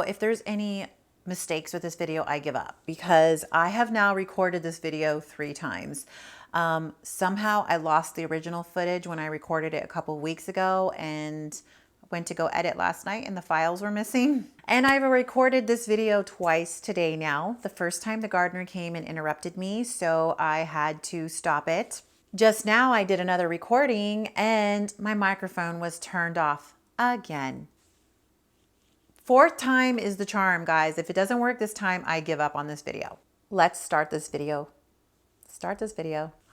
If there's any mistakes with this video, I give up because I have now recorded this video 3 times. Somehow I lost the original footage when I recorded it a couple weeks ago and went to go edit last night and the files were missing. And I've recorded this video twice today now. The first time the gardener came and interrupted me, so I had to stop it. Just now I did another recording and my microphone was turned off again. 4th time is the charm, guys. If it doesn't work this time, I give up on this video. Let's start this video.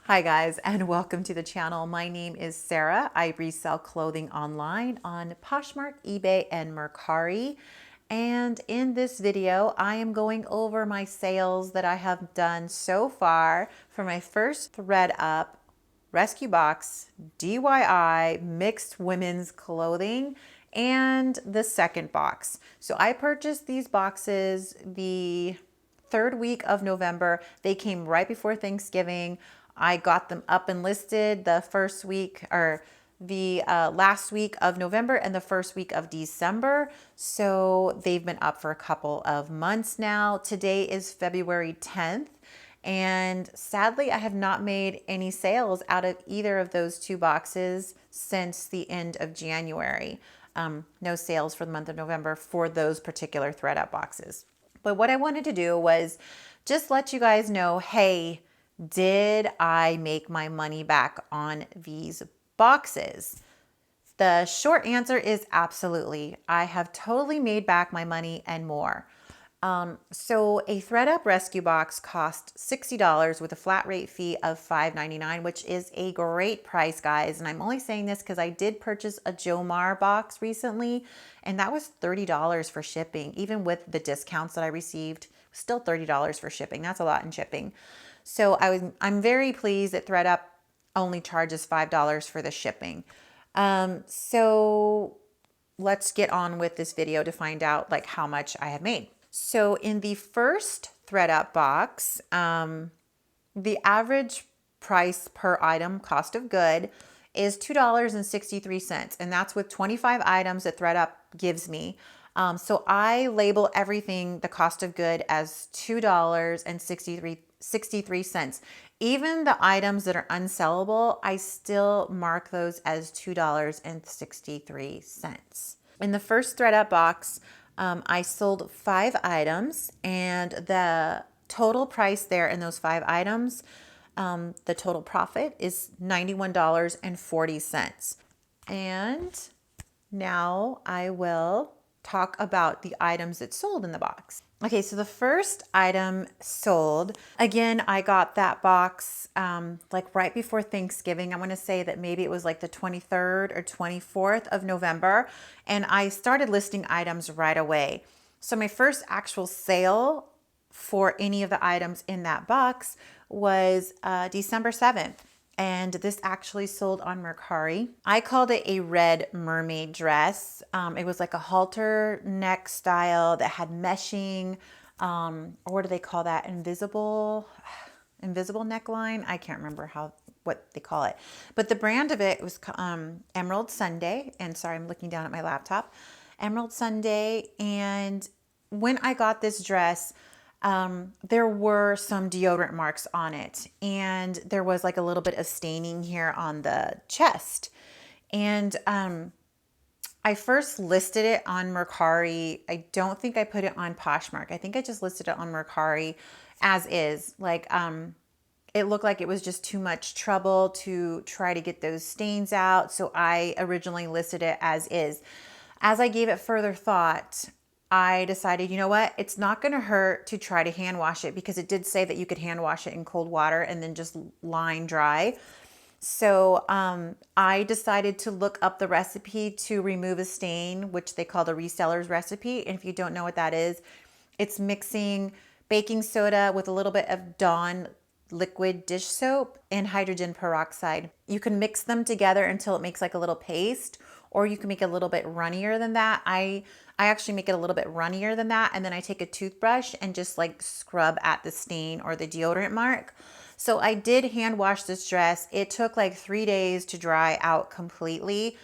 Hi guys, and welcome to the channel. My name is Sarah. I resell clothing online on Poshmark, eBay, and Mercari. And in this video, I am going over my sales that I have done so far for my first thread up rescue box, DIY mixed women's clothing, and the second box. So I purchased these boxes the 3rd week of November. They came right before Thanksgiving. I got them up and listed the first week or the last week of November and the first week of December. So they've been up for a couple of months now. Today is February 10th. And sadly, I have not made any sales out of either of those 2 boxes since the end of January. No sales for the month of November for those particular thread up boxes. But what I wanted to do was just let you guys know, hey, did I make my money back on these boxes? The short answer is absolutely. I have totally made back my money and more. So a thread up rescue box cost $60 with a flat rate fee of $5.99, which is a great price, guys. And I'm only saying this because I did purchase a Jomar box recently, and that was $30 for shipping. Even with the discounts that I received, still $30 for shipping. That's a lot in shipping. So I'm very pleased that thread up only charges $5 for the shipping. So let's get on with this video to find out like how much I have made. So in the first thread up box, the average price per item, cost of good, is $2.63. And that's with 25 items that thread up gives me. So I label everything, the cost of good, as $2.63. Even the items that are unsellable, I still mark those as $2.63. In the first thread up box, I sold 5 items, and the total price there in those 5 items, the total profit is $91.40. And now I will talk about the items that sold in the box. Okay, so the first item sold, again, I got that box like right before Thanksgiving. I want to say that maybe it was like the 23rd or 24th of November, and I started listing items right away. So my first actual sale for any of the items in that box was December 7th. And this actually sold on Mercari. I called it a red mermaid dress. It was like a halter neck style that had meshing, or what do they call that? Invisible neckline. I can't remember what they call it. But the brand of it was Emerald Sunday. And sorry, I'm looking down at my laptop. Emerald Sunday. And when I got this dress, there were some deodorant marks on it, and there was like a little bit of staining here on the chest. And I first listed it on Mercari. I don't think I put it on Poshmark. I think I just listed it on Mercari as is. Like it looked like it was just too much trouble to try to get those stains out, so I originally listed it as is. As I gave it further thought, I decided, you know what, it's not going to hurt to try to hand wash it, because it did say that you could hand wash it in cold water and then just line dry. So I decided to look up the recipe to remove a stain, which they call the reseller's recipe. And if you don't know what that is, it's mixing baking soda with a little bit of Dawn liquid dish soap and hydrogen peroxide. You can mix them together until it makes like a little paste, or you can make it a little bit runnier than that. I actually make it a little bit runnier than that, and then I take a toothbrush and just like scrub at the stain or the deodorant mark. So I did hand wash this dress. It took like 3 days to dry out completely.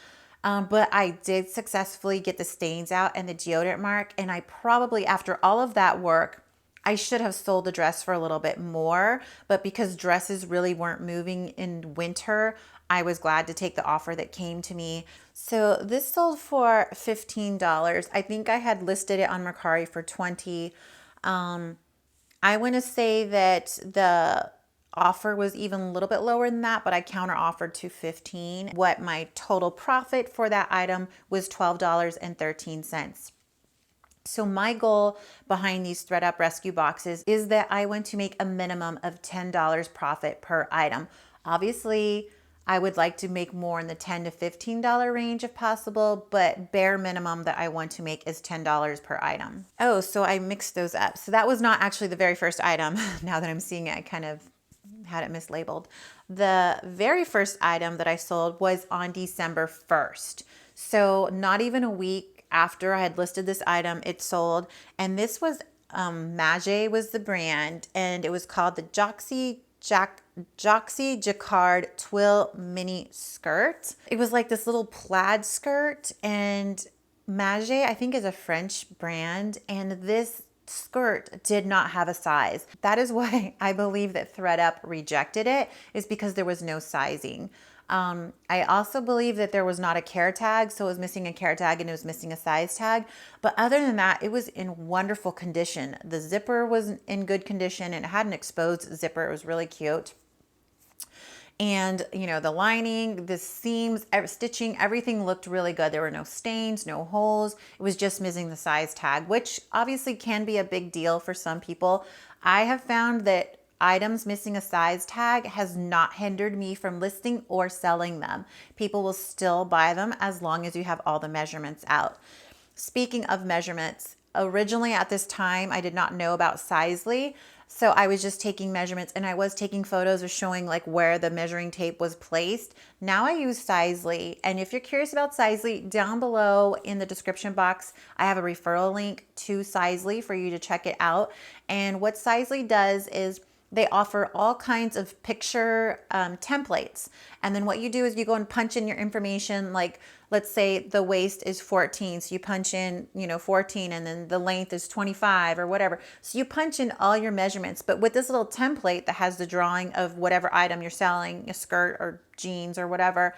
But I did successfully get the stains out and the deodorant mark. And I probably, after all of that work, I should have sold the dress for a little bit more, but because dresses really weren't moving in winter, I was glad to take the offer that came to me. So this sold for $15. I think I had listed it on Mercari for $20. I want to say that the offer was even a little bit lower than that, but I counter offered to $15. What my total profit for that item was $12.13. So my goal behind these ThredUp rescue boxes is that I want to make a minimum of $10 profit per item. Obviously, I would like to make more in the $10 to $15 range if possible, but bare minimum that I want to make is $10 per item. Oh, so I mixed those up. So that was not actually the very first item. Now that I'm seeing it, I kind of had it mislabeled. The very first item that I sold was on December 1st. So not even a week after I had listed this item, it sold. And this was Madewell was the brand, and it was called the Joxy Jacquard Twill Mini Skirt. It was like this little plaid skirt, and Madewell, I think, is a French brand, and this skirt did not have a size. That is why I believe that ThredUp rejected it, is because there was no sizing. I also believe that there was not a care tag, so it was missing a care tag and it was missing a size tag. But other than that, it was in wonderful condition. The zipper was in good condition and it had an exposed zipper. It was really cute. And, you know, the lining, the seams, stitching, everything looked really good. There were no stains, no holes. It was just missing the size tag, which obviously can be a big deal for some people. I have found that items missing a size tag has not hindered me from listing or selling them. People will still buy them as long as you have all the measurements out. Speaking of measurements, originally at this time, I did not know about Sizely. So I was just taking measurements, and I was taking photos of showing like where the measuring tape was placed. Now I use Sizely. And if you're curious about Sizely, down below in the description box, I have a referral link to Sizely for you to check it out. And what Sizely does is they offer all kinds of picture templates. And then what you do is you go and punch in your information, like let's say the waist is 14. So you punch in, 14, and then the length is 25 or whatever. So you punch in all your measurements, but with this little template that has the drawing of whatever item you're selling, a skirt or jeans or whatever,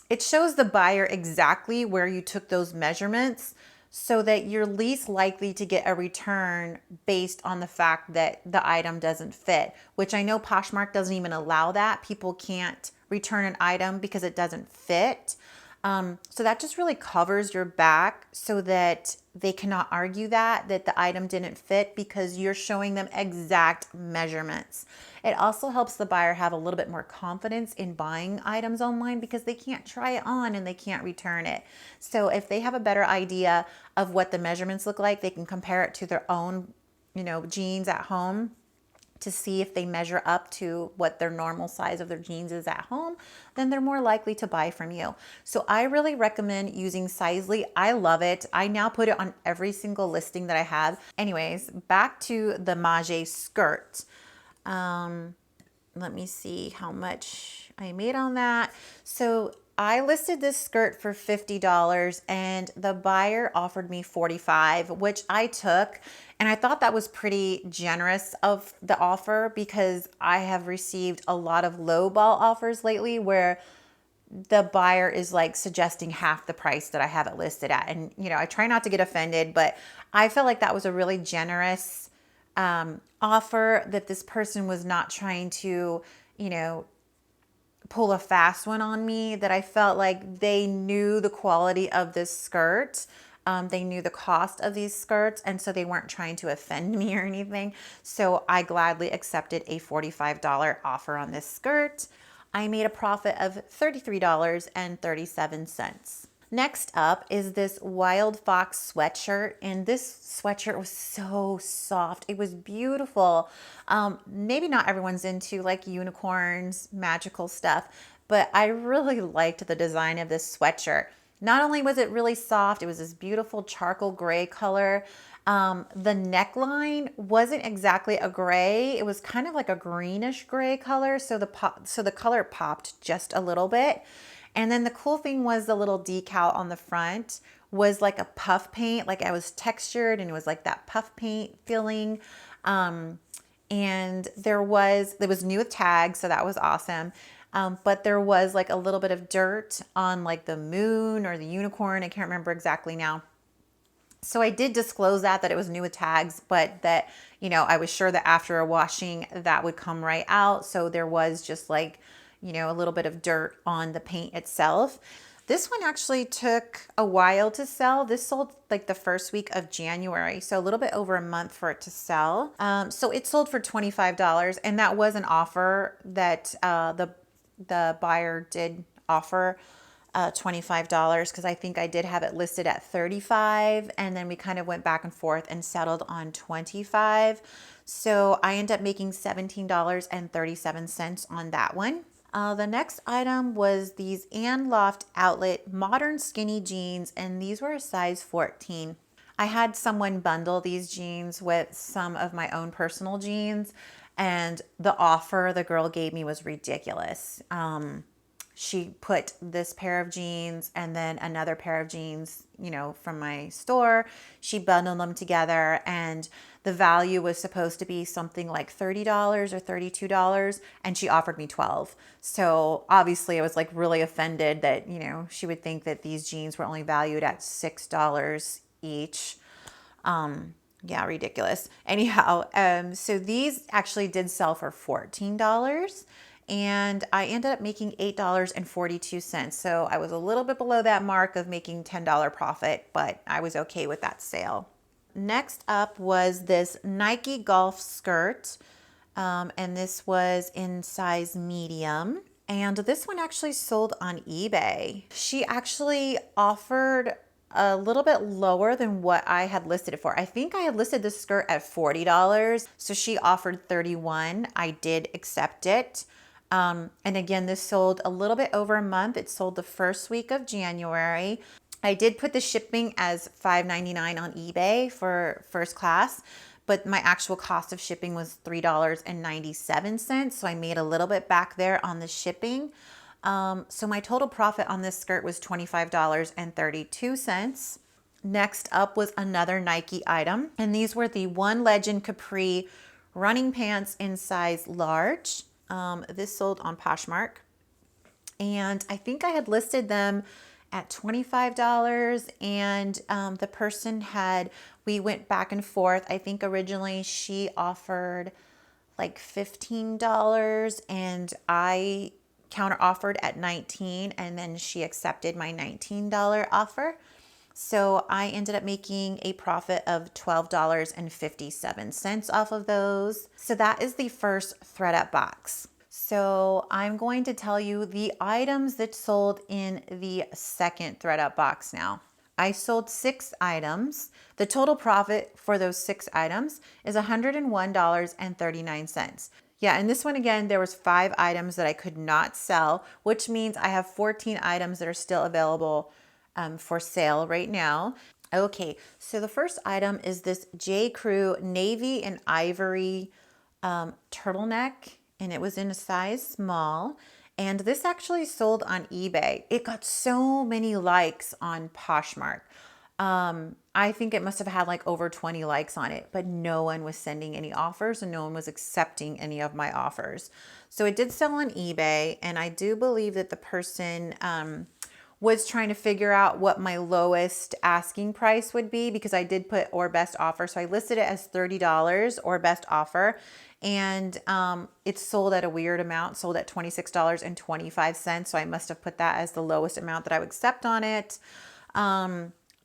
it shows the buyer exactly where you took those measurements, so that you're least likely to get a return based on the fact that the item doesn't fit, which I know Poshmark doesn't even allow that. People can't return an item because it doesn't fit. So that just really covers your back so that they cannot argue that the item didn't fit because you're showing them exact measurements. It also helps the buyer have a little bit more confidence in buying items online because they can't try it on and they can't return it. So if they have a better idea of what the measurements look like, they can compare it to their own, jeans at home to see if they measure up to what their normal size of their jeans is at home, then they're more likely to buy from you. So I really recommend using Sizely. I love it. I now put it on every single listing that I have. Anyways, back to the Madewell skirt. Let me see how much I made on that. So I listed this skirt for $50 and the buyer offered me $45, which I took. And I thought that was pretty generous of the offer because I have received a lot of lowball offers lately where the buyer is like suggesting half the price that I have it listed at. And, I try not to get offended, but I felt like that was a really generous offer, that this person was not trying to, pull a fast one on me, that I felt like they knew the quality of this skirt. They knew the cost of these skirts, and so they weren't trying to offend me or anything. So I gladly accepted a $45 offer on this skirt. I made a profit of $33.37. Next up is this Wild Fox sweatshirt, and this sweatshirt was so soft. It was beautiful. Maybe not everyone's into like unicorns, magical stuff, but I really liked the design of this sweatshirt. Not only was it really soft, it was this beautiful charcoal gray color. The neckline wasn't exactly a gray. It was kind of like a greenish gray color. So the color popped just a little bit. And then the cool thing was the little decal on the front was like a puff paint, like I was textured and it was like that puff paint feeling. And it was new with tags, so that was awesome. But there was like a little bit of dirt on like the moon or the unicorn. I can't remember exactly now. So I did disclose that it was new with tags, but that, I was sure that after a washing that would come right out. So there was just like, a little bit of dirt on the paint itself. This one actually took a while to sell. This sold like the first week of January, so a little bit over a month for it to sell. So it sold for $25, and that was an offer that the buyer did offer $25 because I think I did have it listed at $35, and then we kind of went back and forth and settled on $25. So I ended up making $17.37 on that one. The next item was these Loft Outlet modern skinny jeans, and these were a size 14. I had someone bundle these jeans with some of my own personal jeans, and the offer the girl gave me was ridiculous. She put this pair of jeans and then another pair of jeans, from my store. She bundled them together, and the value was supposed to be something like $30 or $32, and she offered me $12. So obviously I was like really offended that, she would think that these jeans were only valued at $6 each. Yeah, ridiculous. Anyhow, so these actually did sell for $14. And I ended up making $8.42. So I was a little bit below that mark of making $10 profit, but I was okay with that sale. Next up was this Nike golf skirt. And this was in size medium. And this one actually sold on eBay. She actually offered a little bit lower than what I had listed it for. I think I had listed this skirt at $40. So she offered $31. I did accept it. And again, this sold a little bit over a month. It sold the first week of January. I did put the shipping as $5.99 on eBay for first class, but my actual cost of shipping was $3.97. So I made a little bit back there on the shipping. So my total profit on this skirt was $25.32. Next up was another Nike item, and these were the One Legend Capri running pants in size large. This sold on Poshmark, and I think I had listed them at $25, and the person we went back and forth. I think originally she offered like $15, and I counter offered at $19, and then she accepted my $19 offer. So I ended up making a profit of $12.57 off of those. So that is the first ThredUp box. So I'm going to tell you the items that sold in the second ThredUp box now. I sold 6 items. The total profit for those 6 items is $101.39. Yeah, and this one again, there was 5 items that I could not sell, which means I have 14 items that are still available for sale right now. Okay, so the first item is this J. Crew navy and ivory turtleneck, and it was in a size small. And this actually sold on eBay. It got so many likes on Poshmark. I think it must have had like over 20 likes on it, but no one was sending any offers and no one was accepting any of my offers. So it did sell on eBay, and I do believe that the person was trying to figure out what my lowest asking price would be, because I did put or best offer. So I listed it as $30 or best offer, and it sold at a weird amount, sold at $26.25. So I must have put that as the lowest amount that I would accept on it.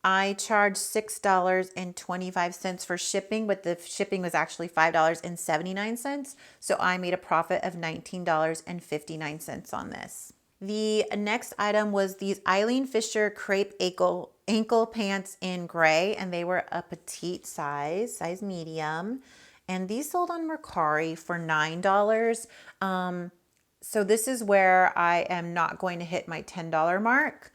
I charged $6.25 for shipping, but the shipping was actually $5.79. So I made a profit of $19.59 on this. The next item was these Eileen Fisher crepe ankle pants in gray, and they were a petite size medium. And these sold on Mercari for $9. So this is where I am not going to hit my $10 mark.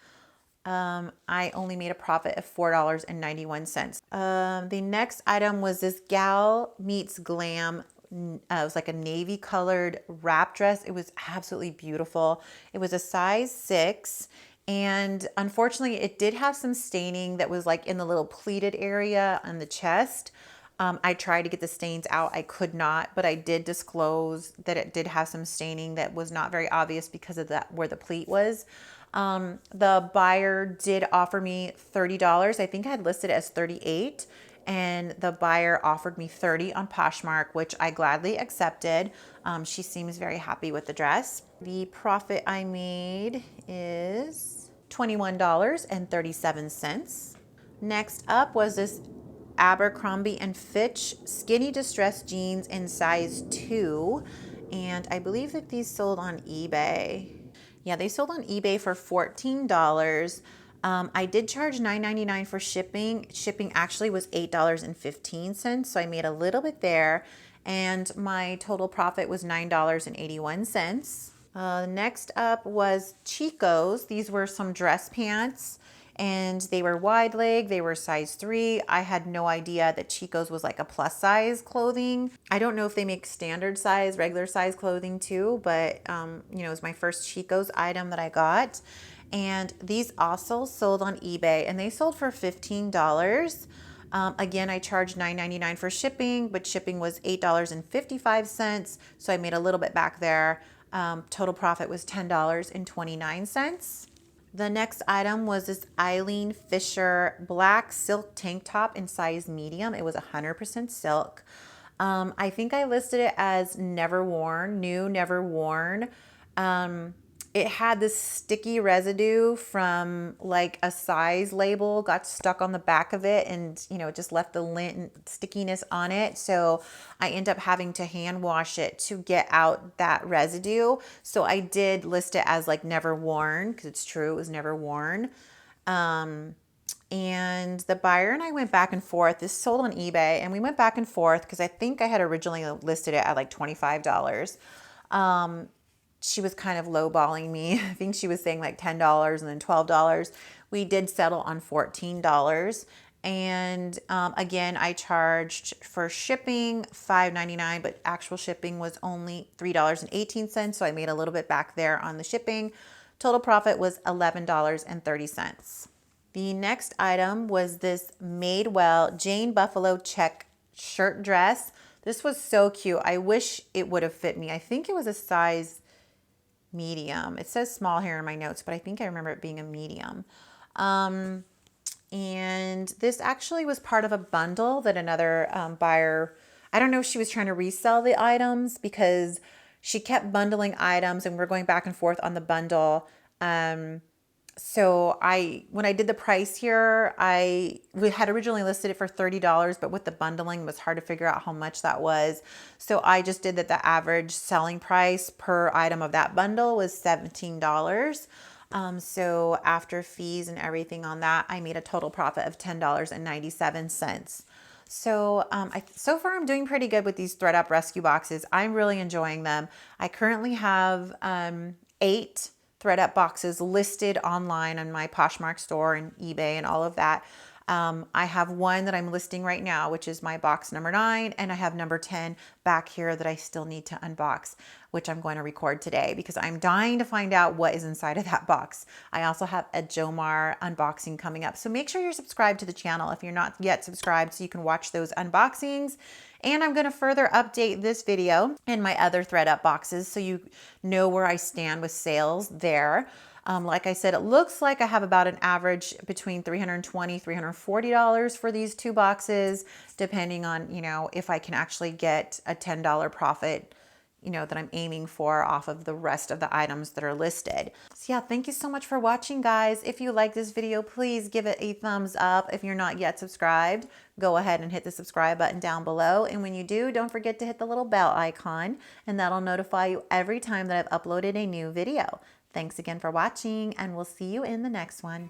I only made a profit of $4.91. The next item was this Gal Meets Glam it was like a navy colored wrap dress. It was absolutely beautiful. It was a size 6. And unfortunately, it did have some staining that was like in the little pleated area on the chest. I tried to get the stains out. I could not, but I did disclose that it did have some staining that was not very obvious because of that where the pleat was. The buyer did offer me $30. I think I had listed it as 38, and the buyer offered me 30 on Poshmark, which I gladly accepted. She seems very happy with the dress. The profit I made is $21.37. Next up was this Abercrombie and Fitch skinny distressed jeans in size 2, and I believe that these sold on eBay. Yeah, they sold on eBay for $14. I did charge $9.99 for shipping. Shipping actually was $8.15, so I made a little bit there, and my total profit was $9.81. Next up was Chicos. These were some dress pants, and they were wide leg. They were size 3. I had no idea that Chicos was like a plus size clothing. I don't know if they make standard size, regular size clothing too, but you know, it was my first Chicos item that I got. And these also sold on eBay, and they sold for $15. Again, I charged $9.99 for shipping, but shipping was $8.55, so I made a little bit back there. Total profit was $10.29. The next item was this Eileen Fisher black silk tank top in size medium. It was 100% silk. I think I listed it as never worn, new, never worn. It had this sticky residue from like a size label got stuck on the back of it, and you know, it just left the lint stickiness on it. So I end up having to hand wash it to get out that residue. So I did list it as like never worn, because it's true, it was never worn. And the buyer and I went back and forth. This sold on eBay, and we went back and forth because I think I had originally listed it at like $25. She was kind of lowballing me. I think she was saying like $10 and then $12. We did settle on $14. And again, I charged for shipping $5.99, but actual shipping was only $3.18. So I made a little bit back there on the shipping. Total profit was $11.30. The next item was this Madewell Jane Buffalo check shirt dress. This was so cute. I wish it would have fit me. I think it was a size medium. It says small here in my notes, but I think I remember it being a medium. And this actually was part of a bundle that another buyer, I don't know if she was trying to resell the items, because she kept bundling items and we're going back and forth on the bundle. So when I did the price here, we had originally listed it for $30, but with the bundling, it was hard to figure out how much that was. So I just did that the average selling price per item of that bundle was $17. So after fees and everything on that, I made a total profit of $10.97. So so far I'm doing pretty good with these ThredUp rescue boxes. I'm really enjoying them. I currently have 8 ThredUp boxes listed online on my Poshmark store and eBay and all of that. I have one that I'm listing right now, which is my box number 9, and I have number 10 back here that I still need to unbox, which I'm going to record today because I'm dying to find out what is inside of that box. I also have a Jomar unboxing coming up. So make sure you're subscribed to the channel if you're not yet subscribed so you can watch those unboxings. And I'm going to further update this video and my other ThredUp boxes so you know where I stand with sales there. Like I said, it looks like I have about an average between $320, $340 for these 2 boxes, depending on, you know, if I can actually get a $10 profit, you know, that I'm aiming for off of the rest of the items that are listed. So yeah, thank you so much for watching, guys. If you like this video, please give it a thumbs up. If you're not yet subscribed, go ahead and hit the subscribe button down below. And when you do, don't forget to hit the little bell icon, and that'll notify you every time that I've uploaded a new video. Thanks again for watching, and we'll see you in the next one.